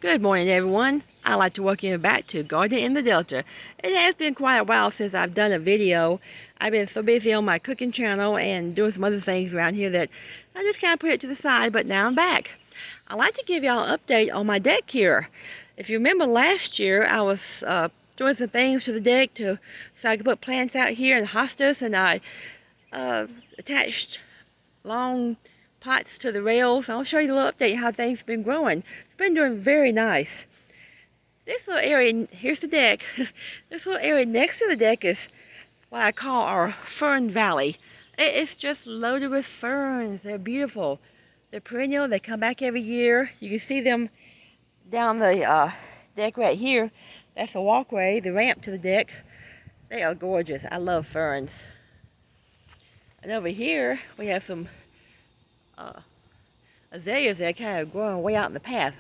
Good morning, everyone. I'd like to welcome you back to Garden in the Delta. It has been quite a while since I've done a video. I've been so busy on my cooking channel and doing some other things around here that I just kind of put it to the side, but now I'm back. I'd like to give y'all an update on my deck here. If you remember last year, I was doing some things to the deck so I could put plants out here in hostas, and I attached long pots to the rails. I'll show you a little update how things have been growing. It's been doing very nice. This little area, here's the deck. This little area next to the deck is what I call our fern valley. It's just loaded with ferns. They're beautiful. They're perennial. They come back every year. You can see them down the deck right here. That's the walkway, the ramp to the deck. They are gorgeous. I love ferns. And over here, we have some azaleas that are kind of growing way out in the path.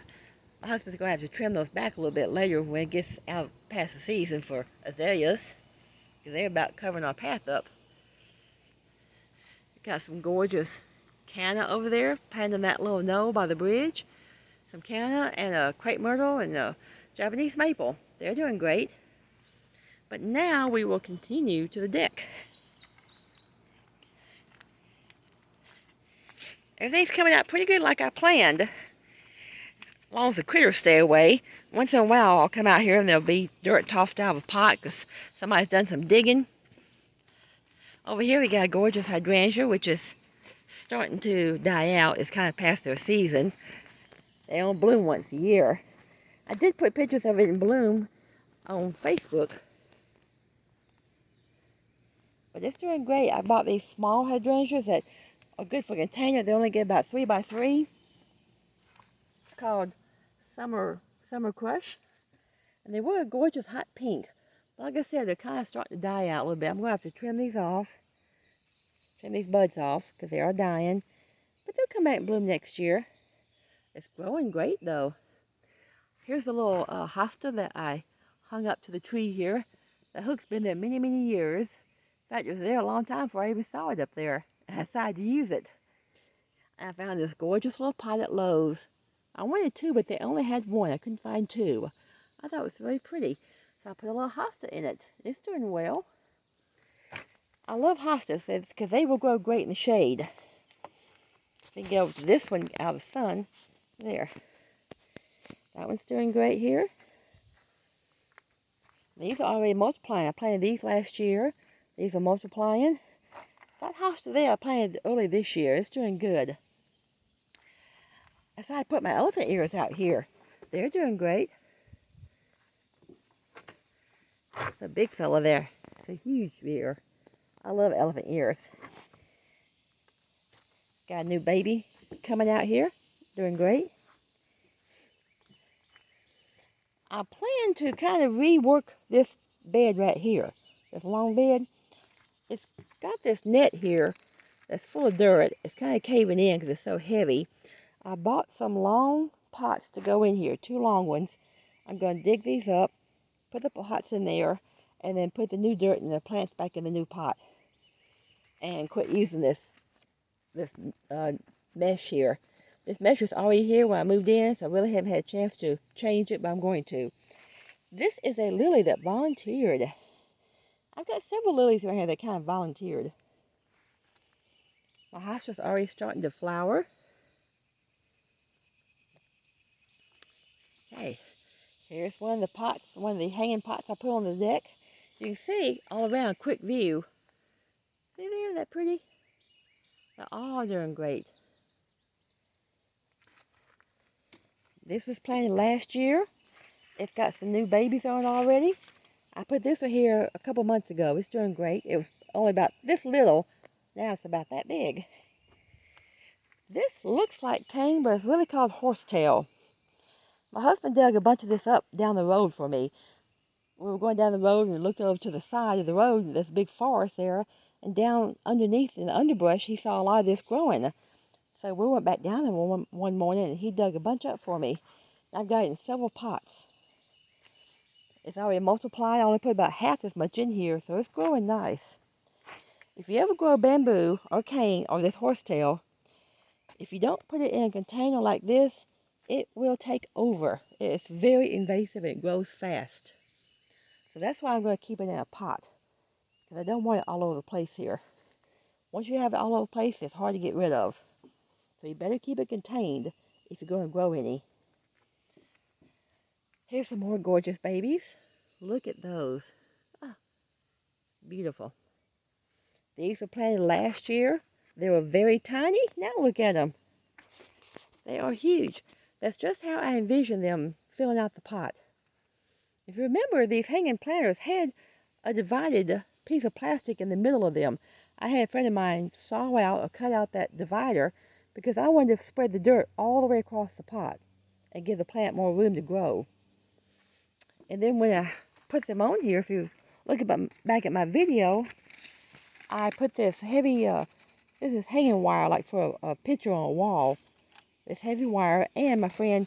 My husband's going to have to trim those back a little bit later when it gets out past the season for azaleas, because they're about covering our path up. We've got some gorgeous canna over there, planted in that little knoll by the bridge. Some canna and a crepe myrtle and a Japanese maple. They're doing great. But now we will continue to the deck. Everything's coming out pretty good like I planned. As long as the critters stay away. Once in a while I'll come out here and there'll be dirt tossed out of a pot because somebody's done some digging. Over here we got a gorgeous hydrangea, which is starting to die out. It's kind of past their season. They only bloom once a year. I did put pictures of it in bloom on Facebook. But it's doing great. I bought these small hydrangeas that are good for a container. They only get about 3 by 3. It's called Summer Crush. And they were a gorgeous hot pink. But like I said, they're kind of starting to die out a little bit. I'm going to have to trim these off. Trim these buds off because they are dying. But they'll come back and bloom next year. It's growing great though. Here's a little hosta that I hung up to the tree here. The hook's been there many, many years. In fact, it was there a long time before I even saw it up there. I decided to use it. I found this gorgeous little pot at Lowe's. I wanted 2, but they only had 1. I couldn't find 2. I thought it was really pretty. So I put a little hosta in it. It's doing well. I love hostas because they will grow great in the shade. We can get over to this one out of the sun. There. That one's doing great here. These are already multiplying. I planted these last year. These are multiplying. That hosta there I planted early this year. It's doing good. I decided to put my elephant ears out here. They're doing great. It's a big fella there. It's a huge ear. I love elephant ears. Got a new baby coming out here. Doing great. I plan to kind of rework this bed right here. This long bed. It's got this net here that's full of dirt. It's kind of caving in because it's so heavy. I bought some long pots to go in here, 2 long ones. I'm going to dig these up, put the pots in there, and then put the new dirt and the plants back in the new pot. And quit using this mesh here. This mesh was already here when I moved in, so I really haven't had a chance to change it, but I'm going to. This is a lily that volunteered. I've got several lilies around here that kind of volunteered. My hosta's already starting to flower. Okay, here's one of the pots, one of the hanging pots I put on the deck. You can see all around, quick view. See there, isn't that pretty? They're all doing great. This was planted last year. It's got some new babies on it already. I put this one here a couple months ago. It's doing great. It was only about this little. Now it's about that big. This looks like cane, but it's really called horsetail. My husband dug a bunch of this up down the road for me. We were going down the road and looked over to the side of the road, and there's a big forest there. And down underneath in the underbrush, he saw a lot of this growing. So we went back down there one morning, and he dug a bunch up for me. I've got it in several pots. It's already multiplied. I only put about half as much in here, so it's growing nice. If you ever grow bamboo or cane or this horsetail, if you don't put it in a container like this, it will take over. It's very invasive and it grows fast. So that's why I'm going to keep it in a pot, because I don't want it all over the place here. Once you have it all over the place, it's hard to get rid of. So you better keep it contained if you're going to grow any. Here's some more gorgeous babies. Look at those. Ah, beautiful. These were planted last year. They were very tiny. Now look at them. They are huge. That's just how I envisioned them filling out the pot. If you remember, these hanging planters had a divided piece of plastic in the middle of them. I had a friend of mine saw out or cut out that divider because I wanted to spread the dirt all the way across the pot and give the plant more room to grow. And then when I put them on here, if you look back at my video, I put this heavy, this is hanging wire like for a picture on a wall. This heavy wire, and my friend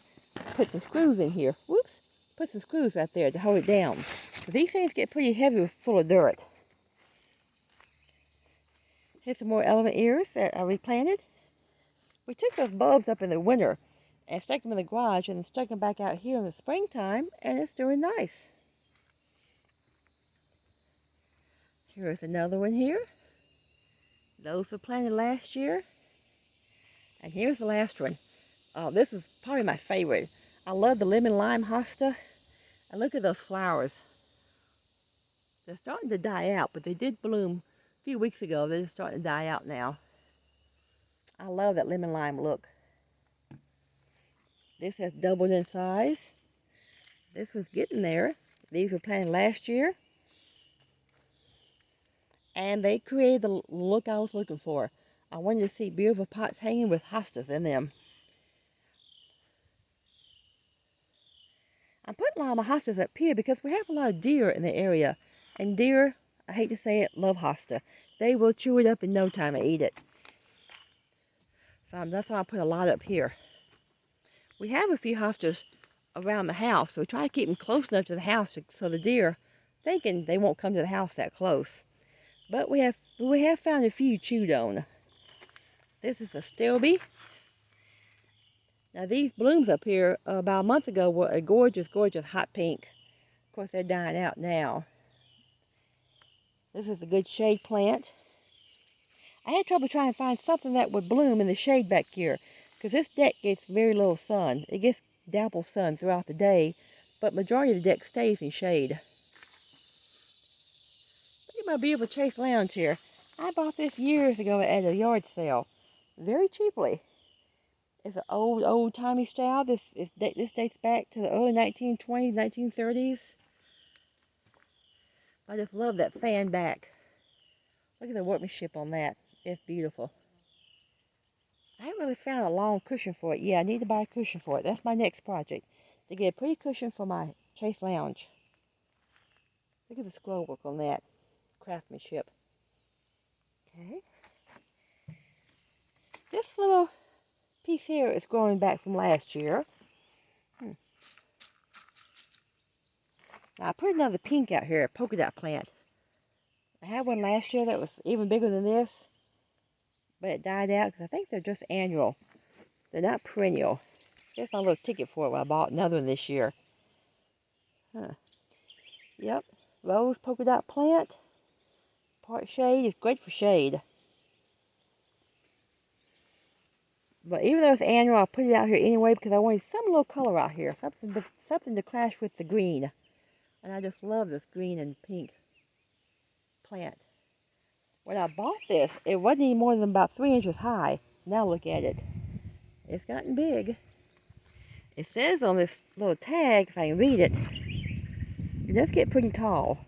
put some screws in here. Whoops! Put some screws right there to hold it down. But these things get pretty heavy full of dirt. Here's some more elephant ears that I replanted. We took those bulbs up in the winter and stuck them in the garage and stuck them back out here in the springtime, and it's doing nice. Here's another one here. Those were planted last year. And here's the last one. Oh, this is probably my favorite. I love the lemon lime hosta. And look at those flowers. They're starting to die out, but they did bloom a few weeks ago. They're just starting to die out now. I love that lemon lime look. This has doubled in size. This was getting there. These were planted last year. And they created the look I was looking for. I wanted to see beautiful pots hanging with hostas in them. I'm putting a lot of my hostas up here because we have a lot of deer in the area. And deer, I hate to say it, love hosta. They will chew it up in no time and eat it. So that's why I put a lot up here. We have a few hostas around the house, so we try to keep them close enough to the house so the deer thinking they won't come to the house that close. But we have found a few chewed on. This is a stilby. Now these blooms up here about a month ago were a gorgeous, gorgeous hot pink. Of course they're dying out now. This is a good shade plant. I had trouble trying to find something that would bloom in the shade back here, because this deck gets very little sun. It gets dapple sun throughout the day, but majority of the deck stays in shade. Look at my beautiful Chase Lounge here. I bought this years ago at a yard sale, very cheaply. It's an old-timey style. This dates back to the early 1920s, 1930s. I just love that fan back. Look at the workmanship on that. It's beautiful. I haven't really found a long cushion for it. Yeah, I need to buy a cushion for it. That's my next project, to get a pretty cushion for my Chase Lounge. Look at the scroll work on that. Craftsmanship. Okay. This little piece here is growing back from last year. Now I put another pink out here, a polka dot plant. I had one last year that was even bigger than this, but it died out because I think they're just annual. They're not perennial. Here's my little ticket for it when I bought another one this year. Yep, rose polka dot plant. Part shade, is great for shade. But even though it's annual, I'll put it out here anyway because I wanted some little color out here. Something to clash with the green. And I just love this green and pink plant. When I bought this, it wasn't any more than about 3 inches high. Now look at it. It's gotten big. It says on this little tag, if I can read it, it does get pretty tall.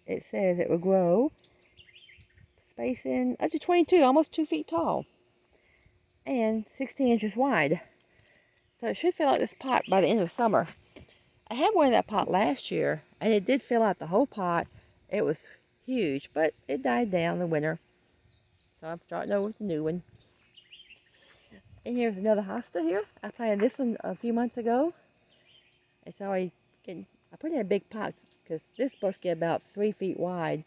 It says it will grow spacing up to 22, almost 2 feet tall, and 16 inches wide. So it should fill out this pot by the end of summer. I had one in that pot last year, and it did fill out the whole pot. It was huge, but it died down in the winter. So I'm starting over with a new one. And here's another hosta here. I planted this one a few months ago. It's already getting, I put it in a big pot because this is supposed to get about 3 feet wide.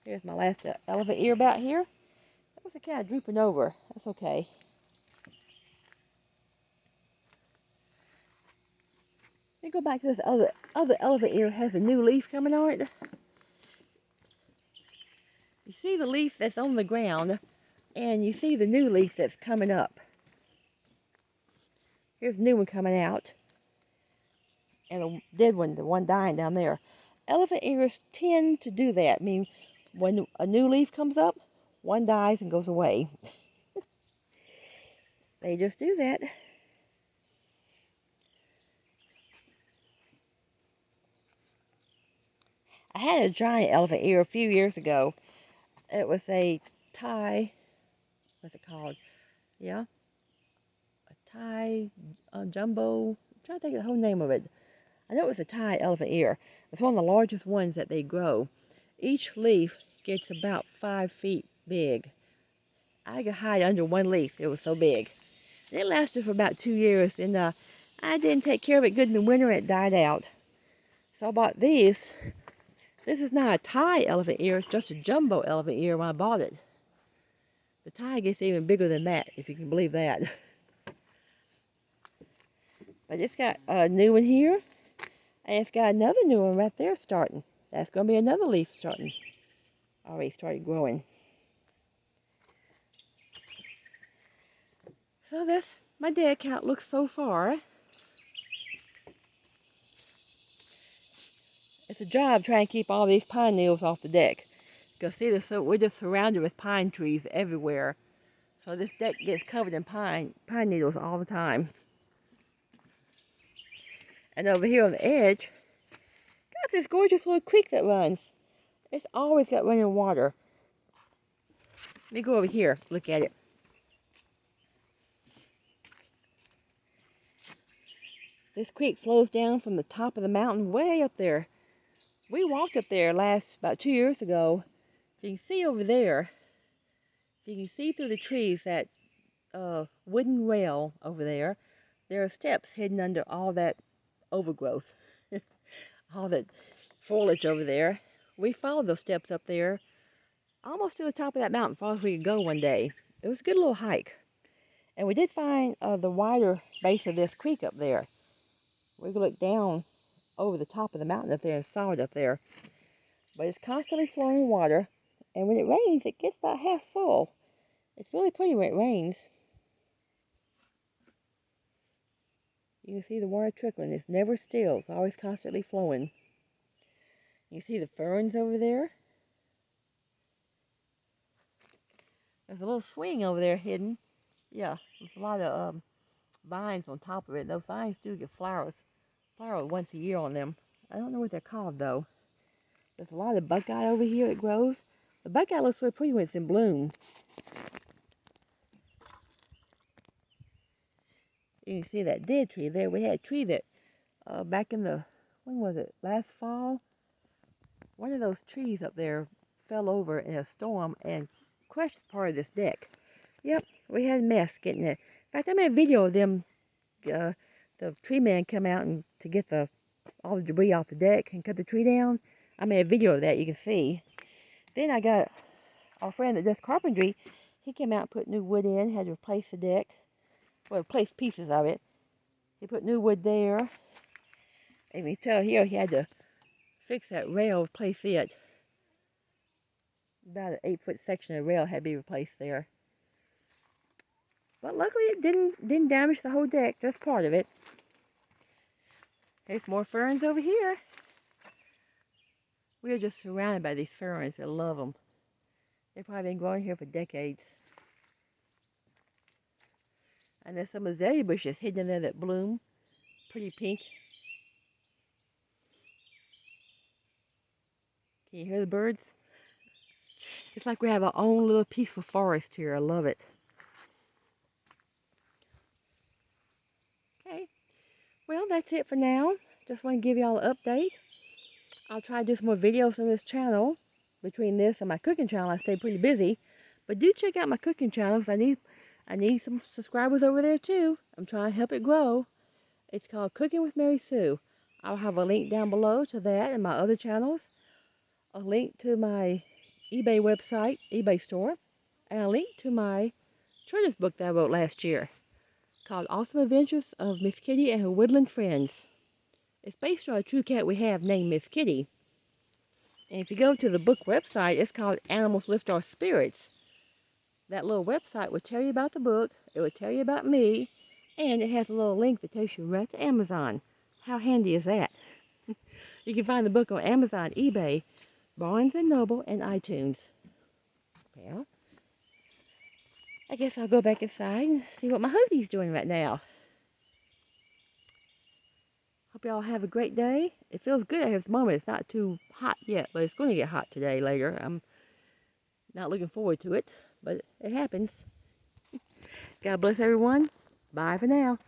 Here's my last elephant ear about here. That was kind of drooping over. That's okay. me go back to this other elephant ear. It has a new leaf coming on it. You see the leaf that's on the ground, and you see the new leaf that's coming up. Here's a new one coming out, and a dead one, the one dying down there. Elephant ears tend to do that. I mean, when a new leaf comes up, one dies and goes away. They just do that. I had a giant elephant ear a few years ago. It was a Thai, what's it called? Yeah, a Thai jumbo. I'm trying to think of the whole name of it. I know it was a Thai elephant ear. It's one of the largest ones that they grow. Each leaf gets about 5 feet big. I could hide under one leaf. It was so big. And it lasted for about 2 years, and I didn't take care of it good in the winter, and it died out. So I bought these. This is not a Thai elephant ear. It's just a jumbo elephant ear when I bought it. The Thai gets even bigger than that, if you can believe that. But it's got a new one here. And it's got another new one right there starting. That's going to be another leaf starting. Already started growing. So that's my dead count looks so far. It's a job trying to keep all these pine needles off the deck. Because see, we're just surrounded with pine trees everywhere. So this deck gets covered in pine needles all the time. And over here on the edge, got this gorgeous little creek that runs. It's always got running water. Let me go over here, look at it. This creek flows down from the top of the mountain way up there. We walked up there about 2 years ago. You can see over there, you can see through the trees that wooden rail over there. There are steps hidden under all that overgrowth, all that foliage over there. We followed those steps up there almost to the top of that mountain, as far as we could go one day. It was a good little hike. And we did find the wider base of this creek up there. We could look down over the top of the mountain up there and saw it up there. But it's constantly flowing water, and when it rains, it gets about half full. It's really pretty when it rains. You can see the water trickling. It's never still. It's always constantly flowing. You see the ferns over there. There's a little swing over there hidden. Yeah, there's a lot of vines on top of it. Those vines do get flowers. Flower once a year on them. I don't know what they're called though. There's a lot of buckeye over here that grows. The buckeye looks really pretty when it's in bloom. You can see that dead tree there. We had a tree that back in when was it? Last fall? One of those trees up there fell over in a storm and crushed part of this deck. Yep, we had a mess getting it. In fact, I made a video of them, the tree man come out and to get all the debris off the deck and cut the tree down. I made a video of that, you can see. Then I got our friend that does carpentry. He came out and put new wood in, had to replace the deck. Well, replace pieces of it. He put new wood there. And you tell here he had to fix that rail, replace it. About an 8-foot section of rail had to be replaced there. But luckily it didn't damage the whole deck, just part of it. There's more ferns over here. We are just surrounded by these ferns. I love them. They've probably been growing here for decades. And there's some azalea bushes hidden in there that bloom. Pretty pink. Can you hear the birds? It's like we have our own little peaceful forest here. I love it. Okay. Well, that's it for now. Just want to give y'all an update. I'll try to do some more videos on this channel. Between this and my cooking channel, I stay pretty busy. But do check out my cooking channel, because I need some subscribers over there too. I'm trying to help it grow. It's called Cooking with Mary Sue. I'll have a link down below to that and my other channels. A link to my eBay website, eBay store. And a link to my children's book that I wrote last year, called Awesome Adventures of Miss Kitty and Her Woodland Friends. It's based on a true cat we have named Miss Kitty. And if you go to the book website, it's called Animals Lift Our Spirits. That little website will tell you about the book, it will tell you about me, and it has a little link that takes you right to Amazon. How handy is that? You can find the book on Amazon, eBay, Barnes & Noble, and iTunes. Well, I guess I'll go back inside and see what my husband's doing right now. Hope y'all have a great day. It feels good out here at the moment. It's not too hot yet, but it's going to get hot today later. I'm not looking forward to it, but it happens. God bless everyone. Bye for now.